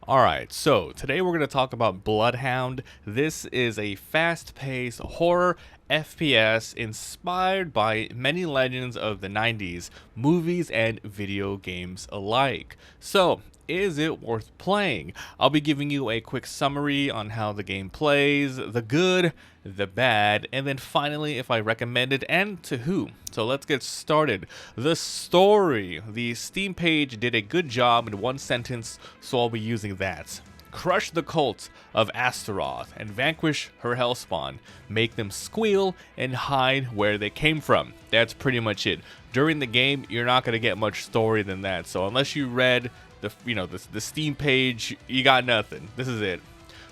Alright, so today we're going to talk about Bloodhound. This is a fast-paced horror FPS inspired by many legends of the 90s, movies and video games alike. So, is it worth playing? I'll be giving you a quick summary on how the game plays, the good, the bad, and then finally if I recommend it and to who. So let's get started. The story. The Steam page did a good job in one sentence, so I'll be using that. Crush the cult of Astaroth and vanquish her hellspawn. Make them squeal and hide where they came from. That's pretty much it. During the game, you're not going to get much story than that. So unless you read the Steam page, you got nothing. This is it.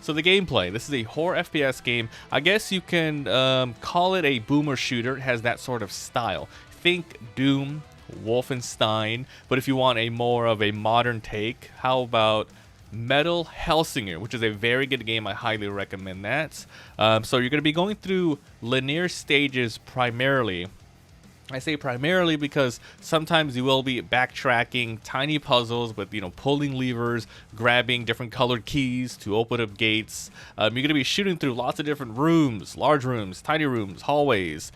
So the gameplay, this is a horror FPS game. I guess you can call it a boomer shooter. It has that sort of style. Think Doom, Wolfenstein, but if you want a more of a modern take, how about Metal Hellsinger, which is a very good game. I highly recommend that. So you're going to be going through linear stages primarily. I say primarily because sometimes you will be backtracking tiny puzzles with, pulling levers, grabbing different colored keys to open up gates. You're going to be shooting through lots of different rooms, large rooms, tiny rooms, hallways,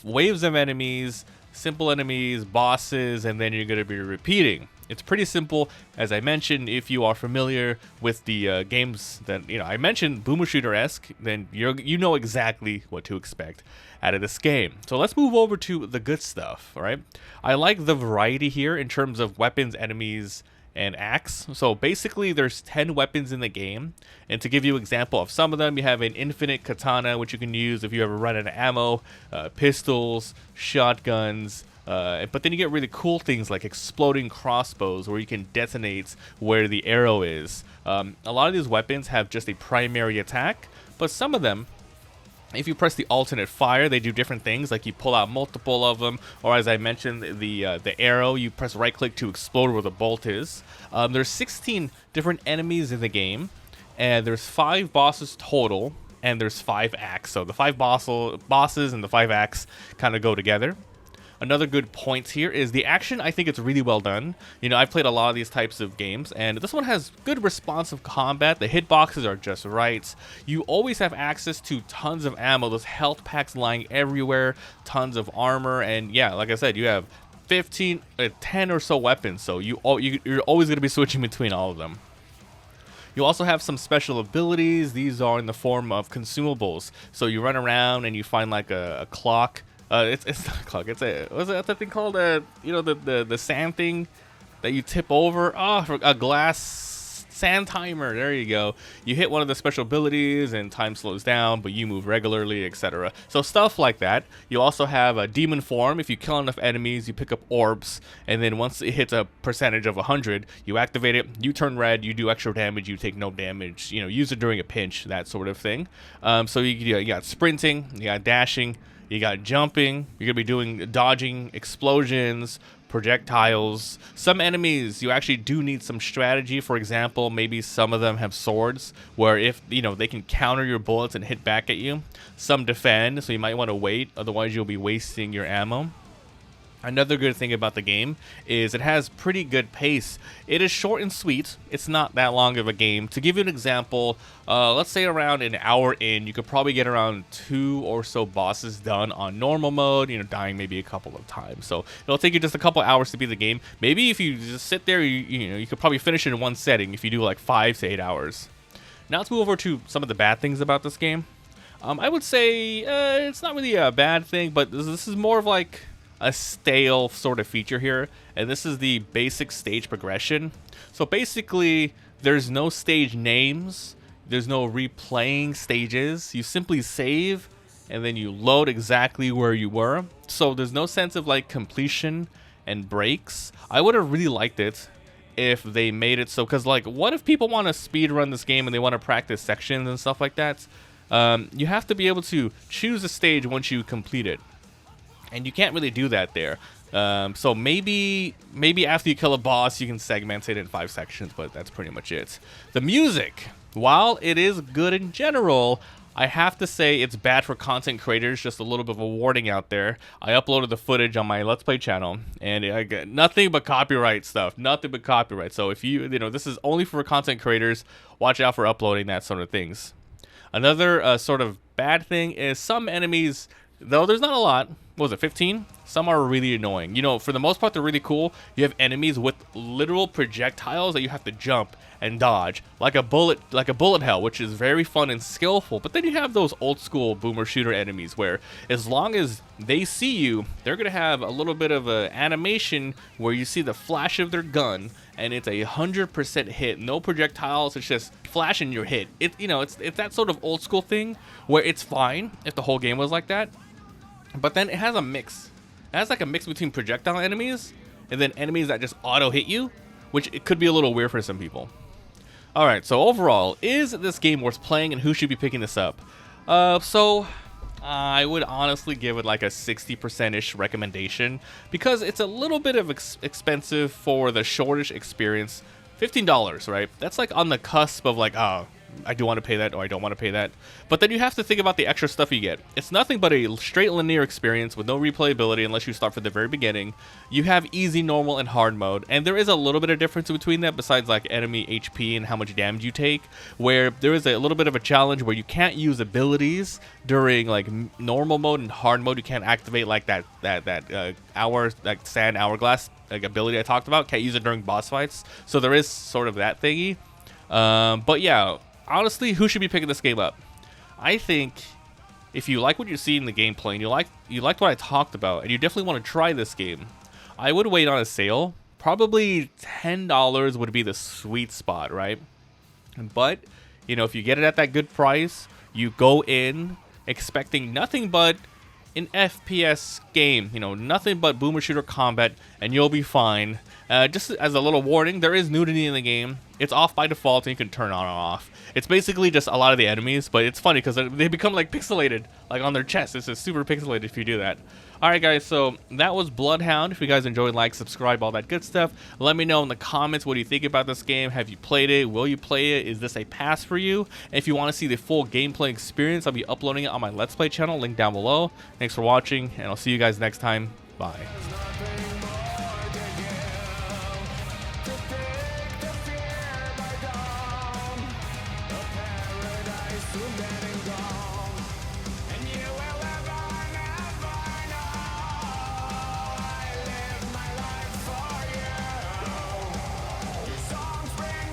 waves of enemies, simple enemies, bosses, and then you're going to be repeating. It's pretty simple, as I mentioned. If you are familiar with the games that I mentioned, boomer shooter-esque, then you know exactly what to expect out of this game. So let's move over to the good stuff. All right, I like the variety here in terms of weapons, enemies, and axe. So basically, there's 10 weapons in the game, and to give you an example of some of them, you have an infinite katana, which you can use if you ever run out of ammo, pistols, shotguns. But then you get really cool things like exploding crossbows where you can detonate where the arrow is. A lot of these weapons have just a primary attack, but some of them, if you press the alternate fire, they do different things, like you pull out multiple of them, or as I mentioned, the arrow, you press right click to explode where the bolt is. There's 16 different enemies in the game, and there's 5 bosses total, and there's 5 acts. So the 5 bosses and the 5 acts kind of go together. Another good point here is the action. I think it's really well done. I've played a lot of these types of games, and this one has good responsive combat. The hitboxes are just right. You always have access to tons of ammo. Those health packs lying everywhere, tons of armor, and yeah, like I said, you have 10 or so weapons, so you're always going to be switching between all of them. You also have some special abilities. These are in the form of consumables. So you run around and you find like a clock. It's not a clock. What's that thing called? The sand thing that you tip over. Oh, a glass sand timer. There you go. You hit one of the special abilities and time slows down, but you move regularly, etc. So stuff like that. You also have a demon form. If you kill enough enemies, you pick up orbs, and then once it hits a percentage of 100, you activate it. You turn red. You do extra damage. You take no damage. Use it during a pinch. That sort of thing. So you got sprinting. You got dashing. You got jumping. You're going to be doing dodging, explosions, projectiles. Some enemies, you actually do need some strategy. For example, maybe some of them have swords where if, they can counter your bullets and hit back at you. Some defend, so you might want to wait. Otherwise, you'll be wasting your ammo. Another good thing about the game is it has pretty good pace. It is short and sweet. It's not that long of a game. To give you an example, let's say around an hour in, you could probably get around 2 or so bosses done on normal mode, dying maybe a couple of times. So it'll take you just a couple hours to beat the game. Maybe if you just sit there, you could probably finish it in one setting if you do like 5 to 8 hours. Now let's move over to some of the bad things about this game. I would say it's not really a bad thing, but this is more of like a stale sort of feature here, and this is the basic stage progression. So basically, there's no stage names, there's no replaying stages. You simply save, and then you load exactly where you were. So there's no sense of like completion and breaks. I would have really liked it if they made it so, because like, what if people want to speed run this game and they want to practice sections and stuff like that? You have to be able to choose a stage once you complete it. And you can't really do that there. So maybe after you kill a boss, you can segment it in 5 sections, but that's pretty much it. The music, while it is good in general, I have to say it's bad for content creators, just a little bit of a warning out there. I uploaded the footage on my Let's Play channel, and I got nothing but copyright stuff, nothing but copyright. So if you know, this is only for content creators, watch out for uploading that sort of things. Another sort of bad thing is some enemies, though there's not a lot, what was it, 15? Some are really annoying. You know, for the most part, they're really cool. You have enemies with literal projectiles that you have to jump and dodge, like a bullet hell, which is very fun and skillful. But then you have those old school boomer shooter enemies where as long as they see you, they're gonna have a little bit of a animation where you see the flash of their gun, and it's 100% hit. No projectiles, it's just flashing your hit. It's that sort of old school thing where it's fine if the whole game was like that. But then it has a mix. It has like a mix between projectile enemies and then enemies that just auto hit you, which it could be a little weird for some people. Alright, so overall, is this game worth playing and who should be picking this up? So I would honestly give it like a 60%-ish recommendation because it's a little bit of expensive for the shortish experience. $15, right? That's like on the cusp of like, oh, I do want to pay that or I don't want to pay that. But then you have to think about the extra stuff you get. It's nothing but a straight linear experience with no replayability unless you start from the very beginning. You have easy, normal, and hard mode, and there is a little bit of difference between that besides like enemy HP and how much damage you take, where there is a little bit of a challenge where you can't use abilities during like normal mode and hard mode. You can't activate like that sand hourglass like ability I talked about. Can't use it during boss fights. So there is sort of that thingy. But yeah, honestly, who should be picking this game up? I think if you like what you see in the gameplay and you liked what I talked about and you definitely want to try this game, I would wait on a sale. Probably $10 would be the sweet spot, right? But, you know, if you get it at that good price, you go in expecting nothing but an FPS game, you know, nothing but boomer shooter combat, and you'll be fine. Just as a little warning, there is nudity in the game. It's off by default and you can turn on and off. It's basically just a lot of the enemies, but it's funny because they become like pixelated, like on their chest. This is super pixelated if you do that. Alright guys, so that was Bloodhound. If you guys enjoyed, like, subscribe, all that good stuff. Let me know in the comments what do you think about this game. Have you played it? Will you play it? Is this a pass for you? And if you want to see the full gameplay experience, I'll be uploading it on my Let's Play channel, link down below. Thanks for watching, and I'll see you guys next time. Bye. Soon